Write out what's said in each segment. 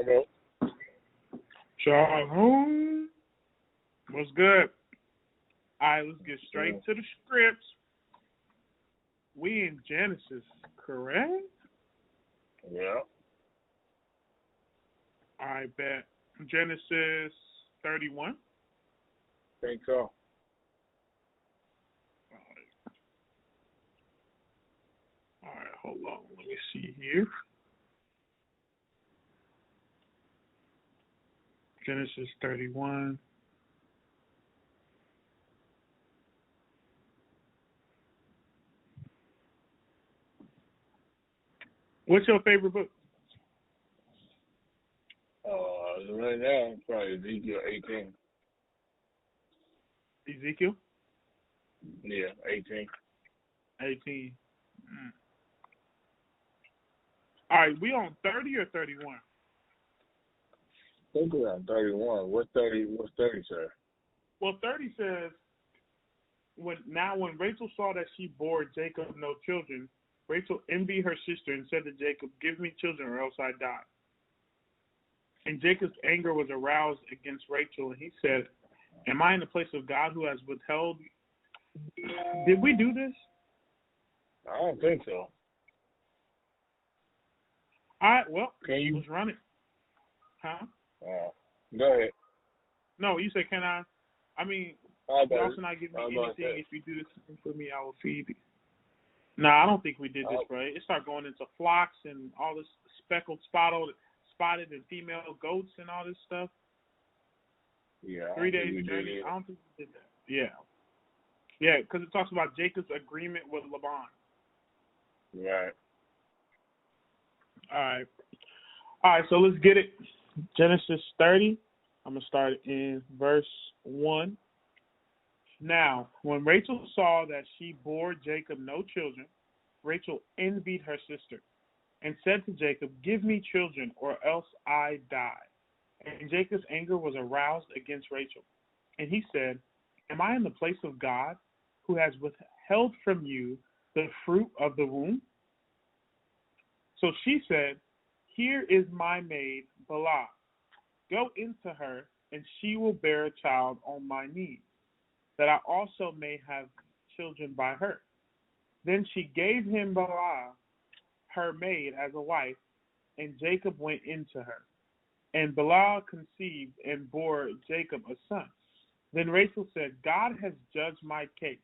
Hello. Shalom. What's good? All right, let's get straight to the scripts. We in Genesis, correct? Yeah. I bet. Genesis 31. Think so. All right, hold on. Let me see here. Genesis 31. What's your favorite book? Right now, probably Ezekiel 18. Ezekiel? Yeah, 18. 18. All right, we on 30 or 31? I think we're on 31. What's 30, sir? Well, 30 says, when Rachel saw that she bore Jacob no children, Rachel envied her sister and said to Jacob, "Give me children or else I die." And Jacob's anger was aroused against Rachel, and he said, "Am I in the place of God who has withheld?" Did we do this? I don't think so. All right, well, Can you? let's run it. Huh? Go ahead. No, you said, can I? I mean, you also not give me anything. If you do this for me, I will feed you. No, I don't think we did this, right? It started going into flocks and all this speckled, spotted and female goats and all this stuff. Yeah. 3 days journey. I don't think we did that. Yeah. Yeah, because it talks about Jacob's agreement with Laban. Right. All right, so let's get it. Genesis 30. I'm going to start in verse 1. Now, when Rachel saw that she bore Jacob no children, Rachel envied her sister and said to Jacob, "Give me children or else I die." And Jacob's anger was aroused against Rachel. And he said, "Am I in the place of God who has withheld from you the fruit of the womb?" So she said, "Here is my maid, Bala. Go into her, and she will bear a child on my knees, that I also may have children by her." Then she gave him Bala, her maid, as a wife, and Jacob went into her. And Bala conceived and bore Jacob a son. Then Rachel said, "God has judged my case,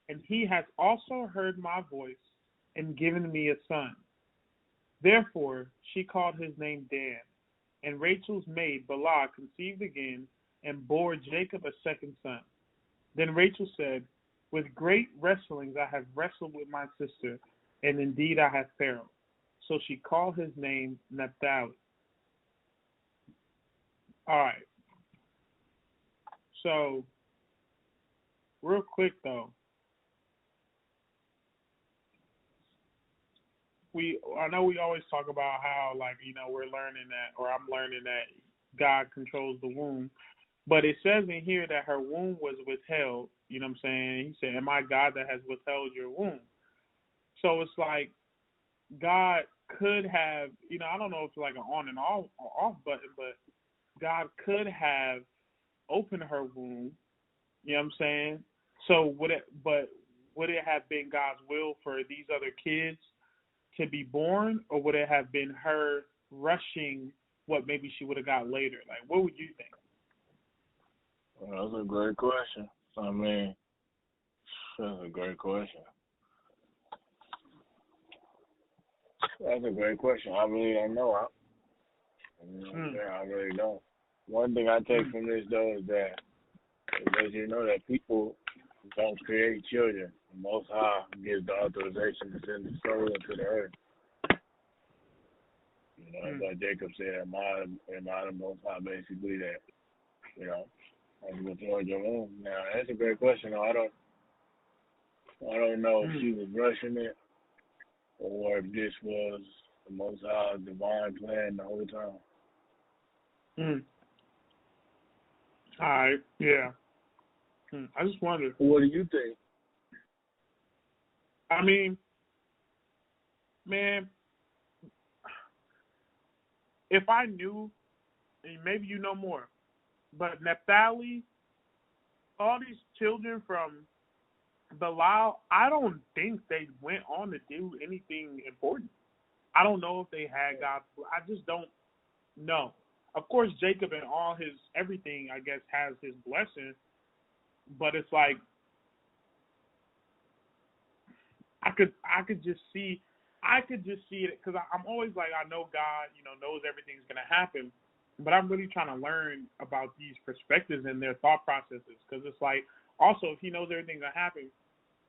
and he has also heard my voice and given me a son." Therefore she called his name Dan. And Rachel's maid Bala conceived again and bore Jacob a second son. Then Rachel said, "With great wrestlings I have wrestled with my sister, and indeed I have peril." So she called his name Naphtali. All right. So, real quick though, I know we always talk about how, like, we're learning that, or I'm learning that God controls the womb. But it says in here that her womb was withheld. You know what I'm saying? He said, "Am I God that has withheld your womb?" So it's like God could have, I don't know if it's like an on and off button, but God could have opened her womb. You know what I'm saying? So would it have been God's will for these other kids to be born, or would it have been her rushing what maybe she would have got later? Like, what would you think? Well, that's a great question. I mean, that's a great question. That's a great question. I really don't know. I really don't. One thing I take from this, though, is that it lets you know that people don't create children. The Most High gives the authorization to send the soul into the earth. That's what Jacob said, am I the Most High, basically, that, I'm going to throw your womb. Now, that's a great question. I don't know if she was rushing it or if this was the Most High's divine plan the whole time. All right, yeah. I just wonder. What do you think? I mean, man, if I knew, and maybe you know more, but Naphtali, all these children from Bilal, I don't think they went on to do anything important. I don't know if they had God's. I just don't know. Of course, Jacob and all his everything, I guess, has his blessing, but it's like I could just see it because I'm always like, I know God, knows everything's gonna happen, but I'm really trying to learn about these perspectives and their thought processes because it's like also if He knows everything's gonna happen,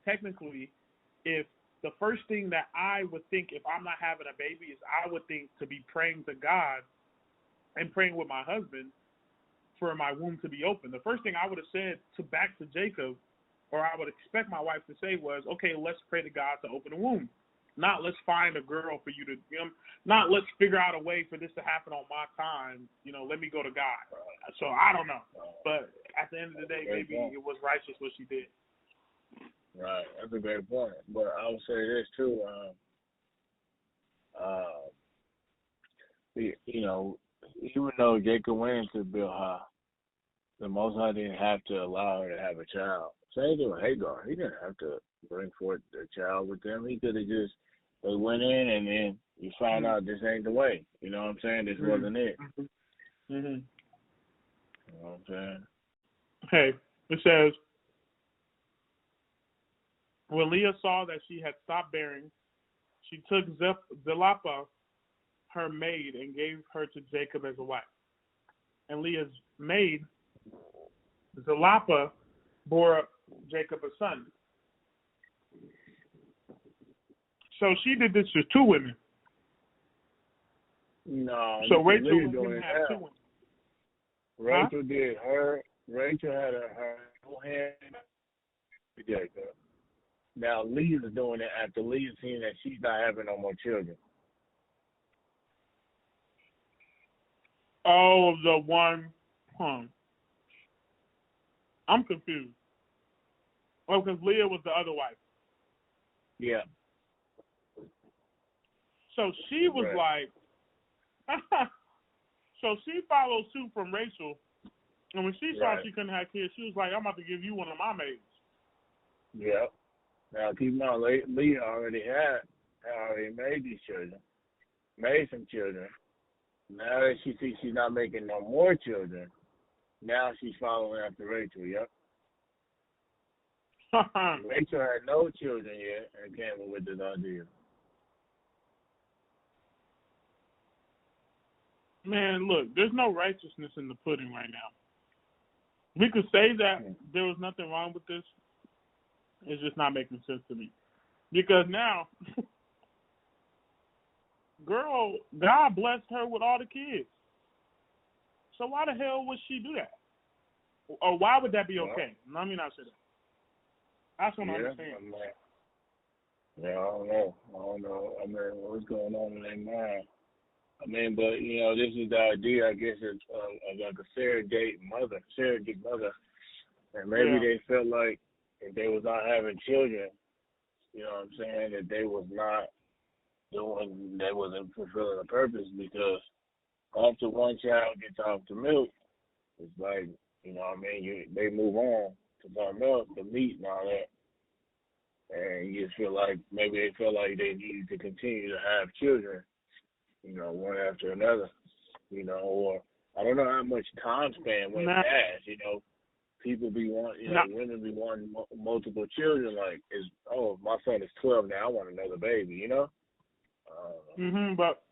technically, if the first thing that I would think if I'm not having a baby is I would think to be praying to God and praying with my husband for my womb to be open. The first thing I would have said back to Jacob, or I would expect my wife to say was, okay, let's pray to God to open the womb. Not let's find a girl for you to, not let's figure out a way for this to happen on my time. Let me go to God. So I don't know. But at the end of the day, maybe it was righteous what she did. Right. That's a great point. But I would say this too, even though Jacob went into Bilhah, the Most High didn't have to allow her to have a child. Same thing with Hagar. He didn't have to bring forth a child with them. He could have just, they went in and then you find out this ain't the way. You know what I'm saying? This wasn't it. Mm-hmm. You know what I'm saying? Hey, it says, when Leah saw that she had stopped bearing, she took Zilpah, her maid, and gave her to Jacob as a wife. And Leah's maid, Zilpah, bore Jacob a son. So she did this to two women. No. So Rachel didn't have two women. Rachel did her. Rachel had her whole hand to Jacob. Now Leah's doing it after Leah's seeing that she's not having no more children. Oh, the one. I'm confused. Oh, because Leah was the other wife. Yeah. So she was like, so she followed suit from Rachel, and when she saw she couldn't have kids, she was like, I'm about to give you one of my maids. Yeah. Now keep in mind, Leah already made these children, made some children. Now that she sees she's not making no more children, now she's following after Rachel, yep. Rachel had no children yet and came up with this idea. Man, look, there's no righteousness in the pudding right now. We could say that there was nothing wrong with this. It's just not making sense to me. Because now, girl, God blessed her with all the kids. So why the hell would she do that? Or why would that be okay? Let me not say that. That's what I understand. I don't know. I mean, what's going on in their mind? I mean, but, this is the idea, I guess, of like a surrogate mother. And maybe they felt like if they was not having children, you know what I'm saying, that they wasn't fulfilling the purpose, because after one child gets off the milk, it's like, they move on to something else, the meat and all that. And you just feel like maybe they felt like they needed to continue to have children, one after another, or I don't know how much time span went past, people be wanting, women be wanting multiple children, like, my son is 12 now, I want another baby, But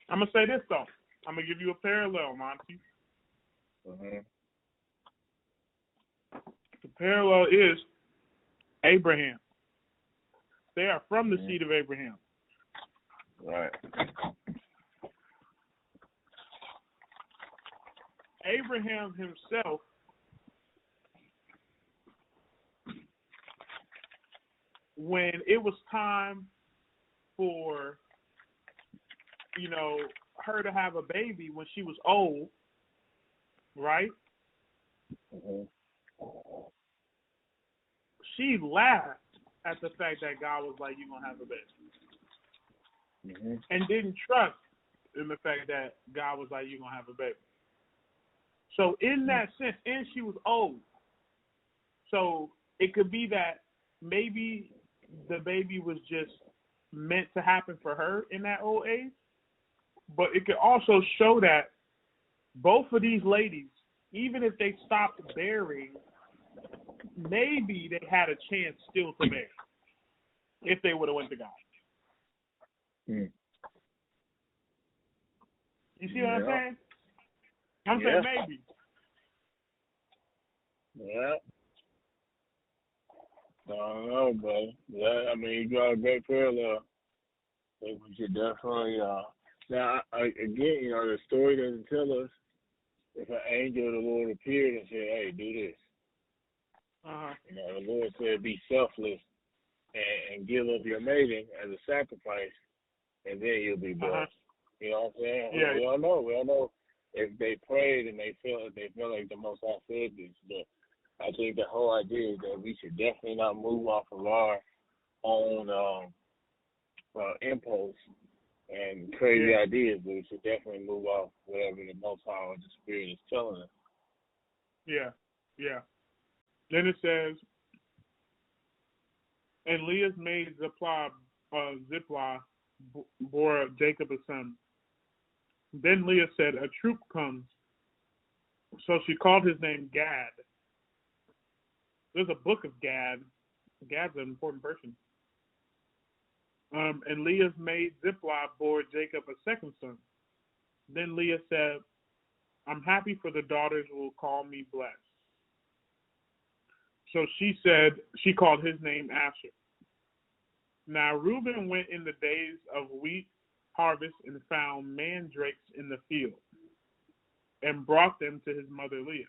I'm going to say this, though. I'm going to give you a parallel, Monty. The parallel is Abraham. They are from the seed of Abraham. Right. Abraham himself when it was time for, her to have a baby when she was old, right? She laughed at the fact that God was like, you're going to have a baby. And didn't trust in the fact that God was like, you're going to have a baby. So in that sense, and she was old. So it could be that maybe the baby was just meant to happen for her in that old age. But it could also show that both of these ladies, even if they stopped bearing, maybe they had a chance still to bear if they would have went to God. Mm. You see what I'm saying? I'm saying maybe. Yeah. I don't know, but I mean, you got a great parallel. I think we should definitely. Now, again, the story doesn't tell us if an angel of the Lord appeared and said, "Hey, do this." The Lord said, "Be selfless and give up your mating as a sacrifice, and then you'll be blessed." You know what I'm saying? Yeah. We don't know. We don't know if they prayed and they felt like the Most High said this, but I think the whole idea is that we should definitely not move off of our own impulse and crazy ideas, but we should definitely move off whatever the Most High or the Spirit is telling us. Yeah, yeah. Then it says, and Leah's maid Ziplah bore Jacob a son. Then Leah said, a troop comes. So she called his name Gad. There's a book of Gad. Gad's an important person. And Leah's maid Ziplah bore Jacob a second son. Then Leah said, I'm happy, for the daughters will call me blessed. So she called his name Asher. Now Reuben went in the days of wheat harvest and found mandrakes in the field and brought them to his mother Leah.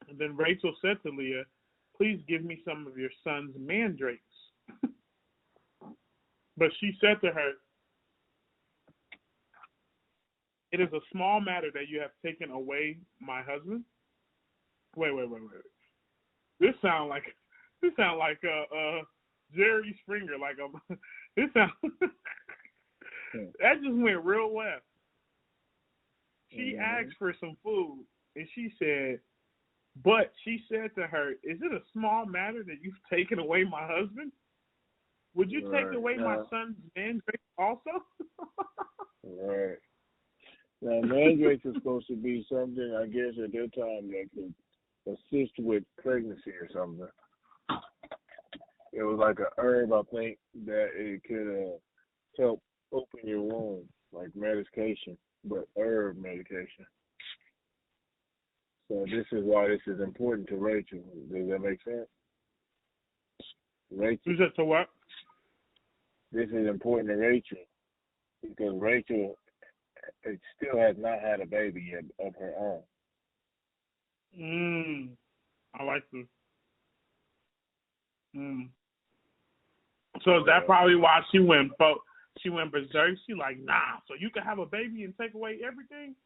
And then Rachel said to Leah, please give me some of your son's mandrakes. But she said to her, it is a small matter that you have taken away my husband. Wait. This sound like Jerry Springer. This sound that just went real left. She asked for some food, and she said to her, is it a small matter that you've taken away my husband? Would you take away my son's mandrake also? Right. Now, mandrakes is supposed to be something, I guess, at that time that could assist with pregnancy or something. It was like a herb, I think, that it could help open your womb, like medication, but herb medication. So this is why this is important to Rachel. Does that make sense? Rachel. Is it to what? This is important to Rachel because Rachel still has not had a baby yet of her own. I like this. So is that probably why she went berserk? She like, nah, so you can have a baby and take away everything?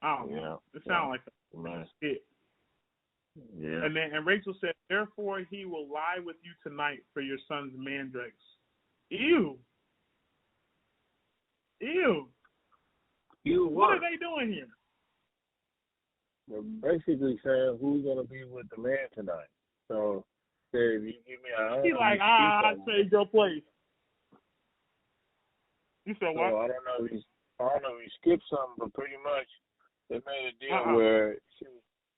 I don't know. It sounds like a shit. Yeah. And Rachel said, therefore he will lie with you tonight for your son's mandrakes. Ew. What are they doing here? They're basically saying who's gonna be with the man tonight. So if you give me I saved your place. You said what? So I don't know if he skipped something, but pretty much they made a deal where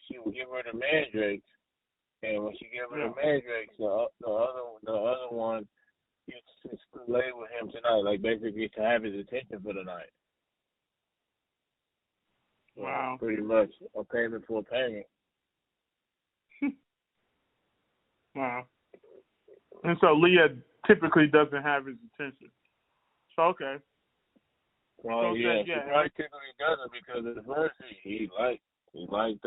she would give her the mandrakes, and when she gave her the mandrakes, the other one gets to lay with him tonight, like basically to have his attention for the night. Wow. Pretty much a payment for a payment. Wow. And so Leah typically doesn't have his attention. So okay. Well, she probably typically doesn't because at first he liked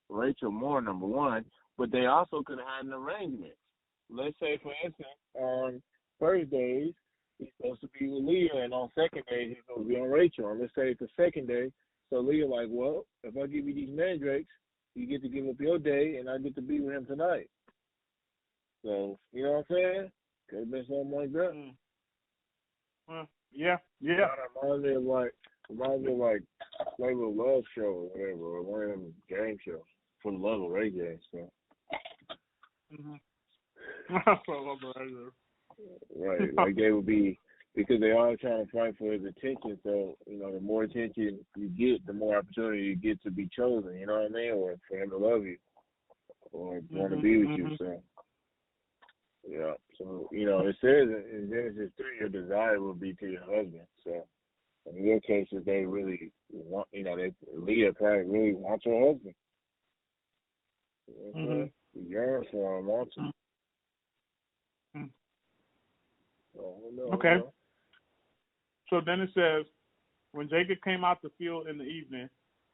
Rachel more, number one, but they also could have had an arrangement. Let's say, for instance, on first days, he's supposed to be with Leah, and on second days, he's supposed to be on Rachel. And let's say it's the second day, so Leah like, well, if I give you these mandrakes, you get to give up your day, and I get to be with him tonight. So, you know what I'm saying? Could have been something like that. Yeah. Reminds me of like Flavor of Love show or whatever, or one of them game shows for the love of Ray games. So. Right, like they would be because they all trying to fight for his attention. So the more attention you get, the more opportunity you get to be chosen. You know what I mean, or for him to love you, or want to be with you. So. Yeah, so it says in Genesis 3, your desire will be to your husband. So in your cases, they really want, Leah probably really wants her husband. She yearns for him, wants him. Okay. So then it says, when Jacob came out the field in the evening,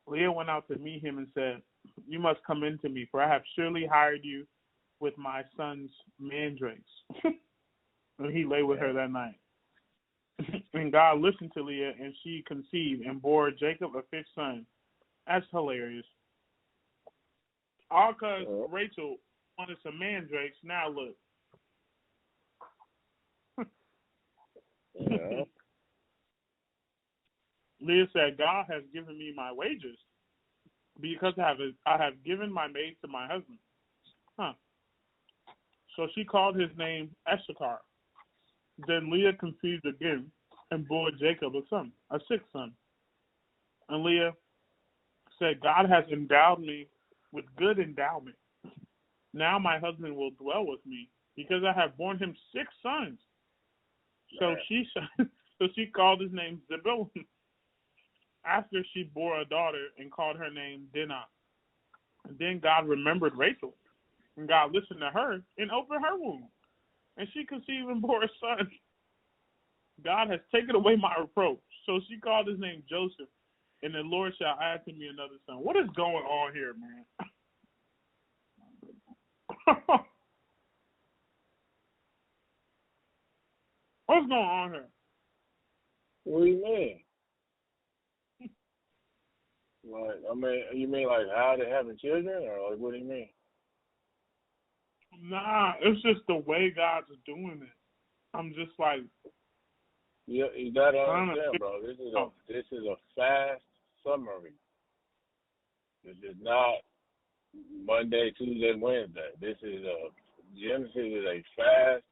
Leah went out to meet him and said, "You must come in to me, for I have surely hired you with my son's mandrakes." And he lay with her that night. And God listened to Leah, and she conceived and bore Jacob a fifth son. That's hilarious. All because Rachel wanted some mandrakes. Now look. Yeah. Leah said, "God has given me my wages because I have given my maid to my husband." So she called his name Issachar. Then Leah conceived again and bore Jacob a sixth son. And Leah said, "God has endowed me with good endowment. Now my husband will dwell with me because I have borne him six sons." So she called his name Zebulun. After she bore a daughter and called her name Dinah. And then God remembered Rachel. And God listened to her and opened her womb. And she conceived and bore a son. God has taken away my reproach. So she called his name Joseph. And the Lord shall add to me another son. What is going on here, man? What's going on here? What do you mean? Like, you mean like how they having children, or like what do you mean? Nah, it's just the way God's doing it. I'm just like, you gotta understand, bro. This is a fast summary. This is not Monday, Tuesday, Wednesday. Genesis is a fast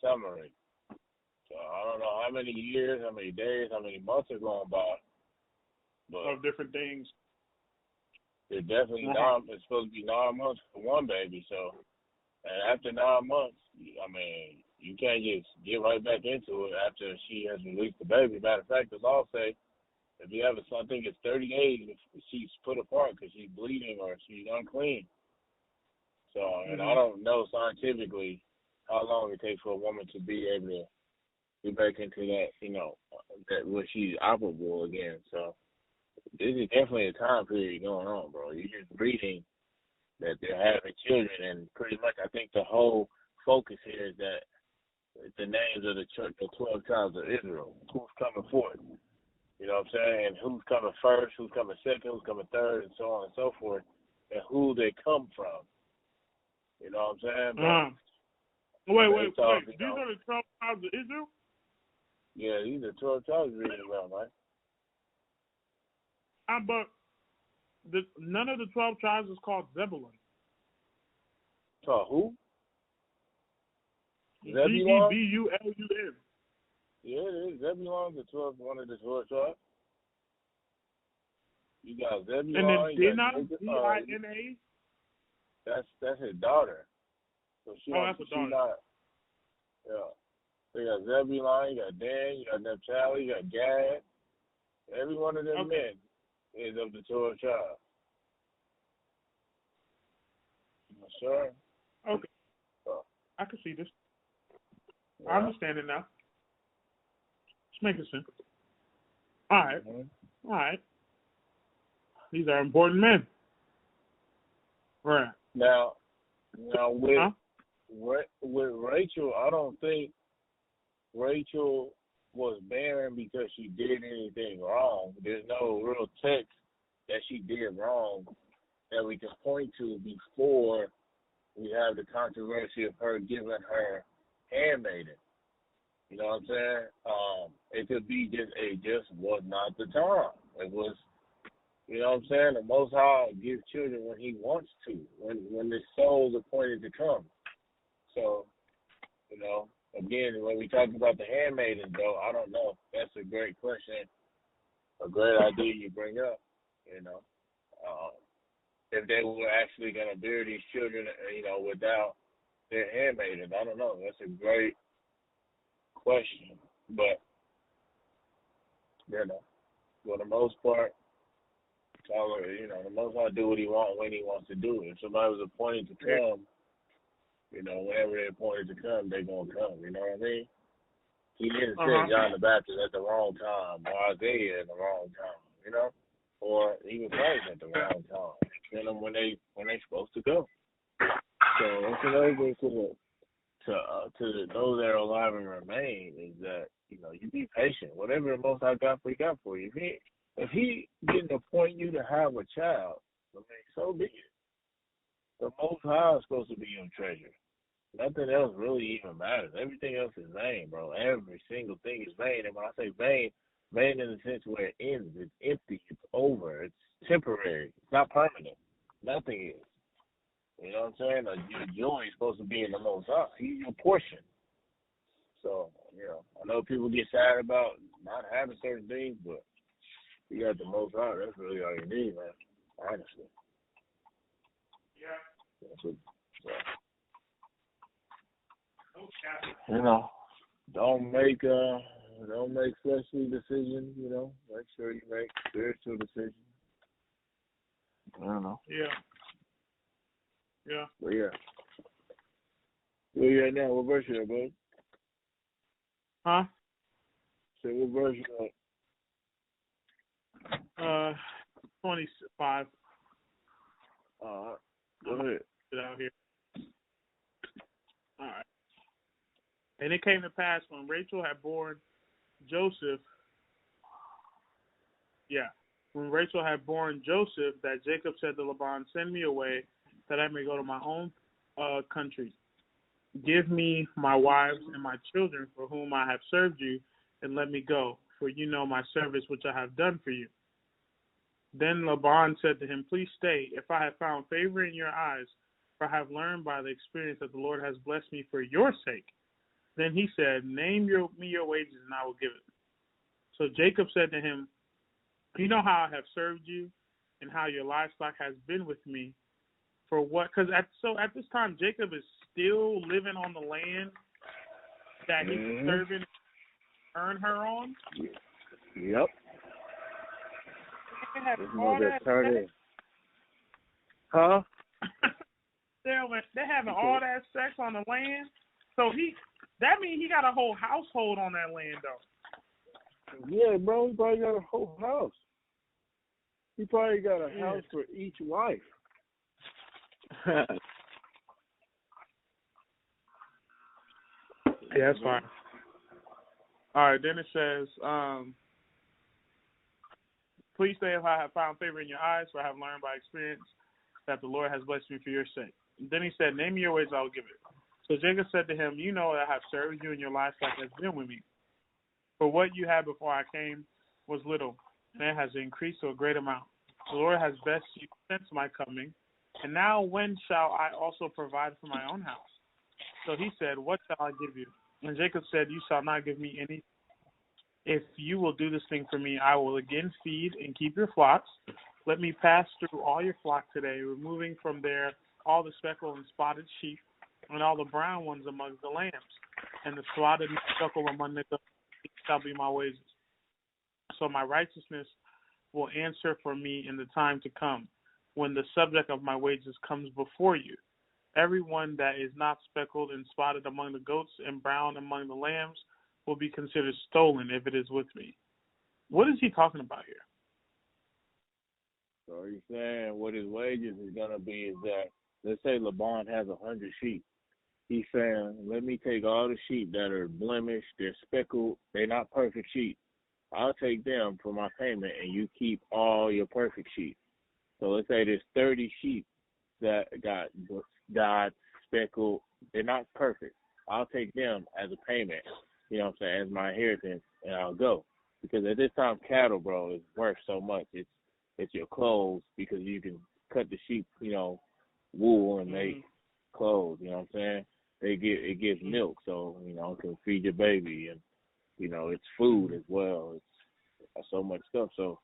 summary. So I don't know how many years, how many days, how many months are going by. But of different things. It's definitely it's supposed to be 9 months for one baby. So, and after 9 months, you can't just get right back into it after she has released the baby. Matter of fact, the law say if you have a son, I think it's 30 days if she's put apart because she's bleeding or she's unclean. So, and I don't know scientifically how long it takes for a woman to be able to get back into that, that when she's operable again. So, this is definitely a time period going on, bro. You're just reading that they're having children, and pretty much I think the whole focus here is that the names of the 12 tribes of Israel, who's coming forth. You know what I'm saying? And who's coming first, who's coming second, who's coming third, and so on and so forth, and who they come from. You know what I'm saying? Wait. These are the 12 tribes of Israel? Yeah, these are 12 tribes of Israel, right? But none of the 12 tribes is called Zebulun. So who? Zebulun? Yeah, it is. Zebulun's one of the 12 tribes. You got Zebulun. And then Dinah, D-I-N-A? That's his daughter. So that's a daughter. Yeah. So you got Zebulun, you got Dan, you got Naphtali, you got Gad. Every one of them men is of the 12 tribes. Sure. Okay. I can see this. Yeah. I understand it now. It's making sense. All right. All right. These are important men. Right. Now with Rachel, I don't think Rachel was barren because she did anything wrong. There's no real text that she did wrong that we can point to before we have the controversy of her giving her handmaiden. You know what I'm saying? It could be it just was not the time. It was, you know what I'm saying? The Most High gives children when He wants to, when the soul's appointed to come. So, you know, again, when we talk about the handmaiden, though, I don't know. That's a great question, a great idea you bring up. You know, if they were actually going to bear these children, you know, without their handmaiden, I don't know. That's a great question, but you know, for the most part, you know, the Most High do what He wants when He wants to do it. If somebody was appointed to come, you know, whenever they're appointed to come, they're gonna come. You know what I mean? He didn't send John the Baptist at the wrong time, or Isaiah at the wrong time. You know, or even Christ at the wrong time. Send them when they supposed to go. So that's another thing to those that are alive and remain is that, you know, you be patient. Whatever the Most High got for you. If he didn't appoint you to have a child, I mean, so be it. The Most High is supposed to be your treasure. Nothing else really even matters. Everything else is vain, bro. Every single thing is vain. And when I say vain in the sense where it ends, it's empty, it's over, it's temporary, it's not permanent. Nothing is. You know what I'm saying? Your joy is supposed to be in the Most High. He's your portion. So, you know, I know people get sad about not having certain things, but you got the Most High. That's really all you need, man. Honestly. Yeah. That's what, so. You know, don't make fleshly decisions. You know, make sure you make spiritual decisions. I don't know. Yeah. Yeah. But yeah. Where you at now? What verse you at, bud? Huh? Say what verse you at? 25. Go ahead. Get out here. All right. And it came to pass when Rachel had borne Joseph. Yeah. When Rachel had borne Joseph, that Jacob said to Laban, "Send me away, that I may go to my own country. Give me my wives and my children for whom I have served you, and let me go, for you know my service which I have done for you." Then Laban said to him, "Please stay, if I have found favor in your eyes, for I have learned by the experience that the Lord has blessed me for your sake." Then he said, "Name me your wages, and I will give it." So Jacob said to him, "You know how I have served you, and how your livestock has been with me. For what?" Because at this time, Jacob is still living on the land that he's serving, earn her on. Yep. They have all that sex. Huh? They're having all that sex on the land. So that means he got a whole household on that land, though. Yeah, bro, he probably got a whole house. He probably got a house for each wife. Yeah, that's fine. All right, then it says, "Please stay if I have found favor in your eyes, for I have learned by experience that the Lord has blessed me for your sake." Then he said, "Name me your wages, I will give it." So Jacob said to him, "You know that I have served you, and your livestock has been with me. For what you had before I came was little, and it has increased to a great amount. The Lord has blessed you since my coming, and now when shall I also provide for my own house?" So he said, "What shall I give you?" And Jacob said, "You shall not give me any. If you will do this thing for me, I will again feed and keep your flocks. Let me pass through all your flock today, removing from there all the speckled and spotted sheep, and all the brown ones among the lambs, and the spotted and speckled among the goats shall be my wages. So my righteousness will answer for me in the time to come, when the subject of my wages comes before you. Everyone that is not speckled and spotted among the goats and brown among the lambs will be considered stolen if it is with me." What is he talking about here? So he's saying what his wages is going to be is that, let's say Laban has 100 sheep. He's saying, let me take all the sheep that are blemished, they're speckled, they're not perfect sheep. I'll take them for my payment, and you keep all your perfect sheep. So let's say there's 30 sheep that got speckled, they're not perfect. I'll take them as a payment, you know what I'm saying, as my inheritance, and I'll go. Because at this time, cattle, bro, is worth so much. It's your clothes because you can cut the sheep, wool and make clothes. You know what I'm saying? It gives milk, so it can feed your baby, and it's food as well. It's so much stuff. So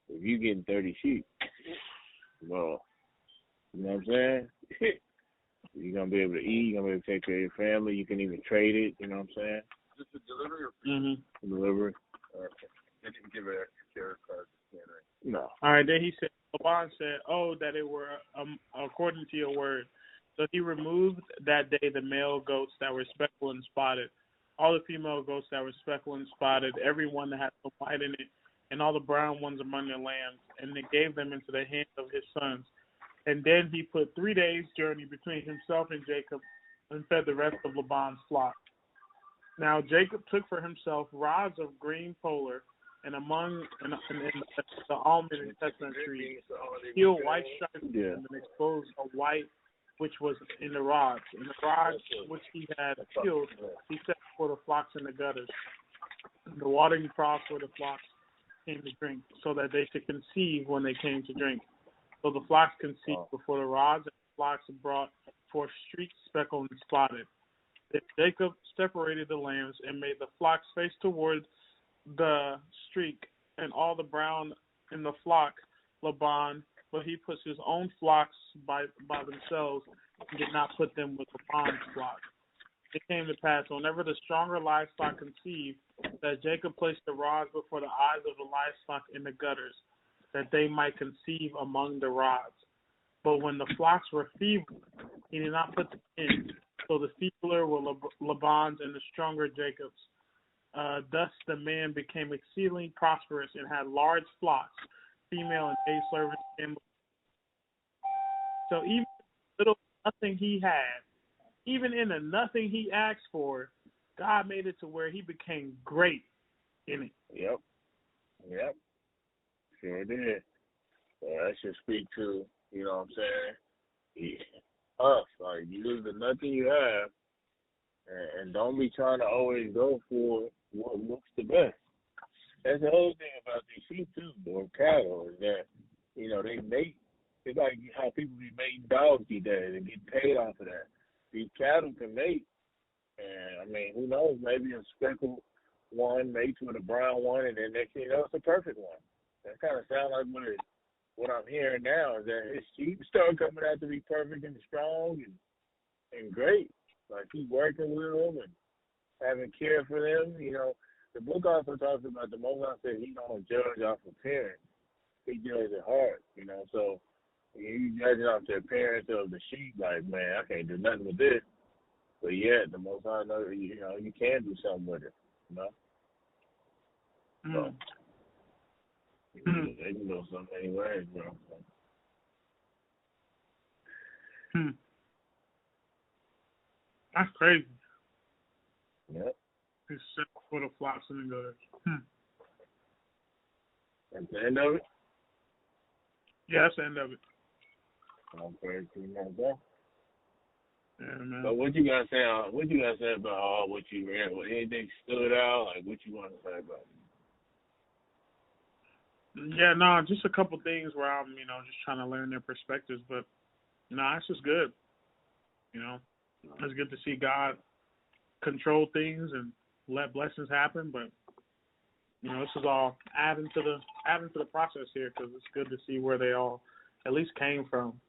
if you getting 30 sheep, well, you know what I'm saying? You're gonna be able to eat. You're gonna be able to take care of your family. You can even trade it. You know what I'm saying? Just a delivery or Delivery. okay. They didn't give a share card. No. All right, then he said, Laban said, "Oh, that it were according to your word." So he removed that day the male goats that were speckled and spotted, all the female goats that were speckled and spotted, every one that had some white in it, and all the brown ones among their lambs, and they gave them into the hands of his sons. And then he put 3 days' journey between himself and Jacob, and fed the rest of Laban's flock. Now Jacob took for himself rods of green polar, and among the almond and chestnut trees, healed white stripes and exposed a white which was in the rods. And the rods which he had healed, he set for the flocks in the gutters, and the watering troughs where the flocks came to drink, so that they should conceive when they came to drink. So the flocks conceived before the rods, and the flocks brought forth streaked, speckled, and spotted. Then Jacob separated the lambs and made the flocks face toward the streak, and all the brown in the flock Laban, but he puts his own flocks by themselves and did not put them with Laban's flock. It came to pass, whenever the stronger livestock conceived, that Jacob placed the rods before the eyes of the livestock in the gutters, that they might conceive among the rods. But when the flocks were feeble, he did not put them in. So the feebler were Laban's and the stronger Jacob's. Thus the man became exceedingly prosperous and had large flocks, female and maid servants. So even little nothing he had, even in the nothing he asked for, God made it to where he became great in it. Yep. Sure did. That should speak to, you know what I'm saying, us. Like, use the nothing you have, and don't be trying to always go for what looks the best. That's the whole thing about these sheep, too, or cattle, is that, they mate. It's like how people be mating dogs these days and get paid off of that. These cattle can mate, and, who knows, maybe a speckled one mates with a brown one, and then next thing you know, it's a perfect one. That kind of sounds like what I'm hearing now is that his sheep start coming out to be perfect and strong and great. Like, he's working with them and having care for them. The book also talks about the Most High said he don't judge off appearance. He judges at heart, So you judge off the appearance of the sheep, like, man, I can't do nothing with this. But yet, the Most High knows, you can do something with it, So, they can go some anyway, That's crazy. Yep. It's set for the flocks in the gutters. That's the end of it? Yeah, that's the end of it. Okay, that. Yeah, man. So what you gotta say? About what you read? Anything stood out? Like, what you want to say about it? Yeah, no, just a couple things where I'm, just trying to learn their perspectives. But, it's just good. It's good to see God control things and let blessings happen. But, this is all adding to the process here, because it's good to see where they all at least came from.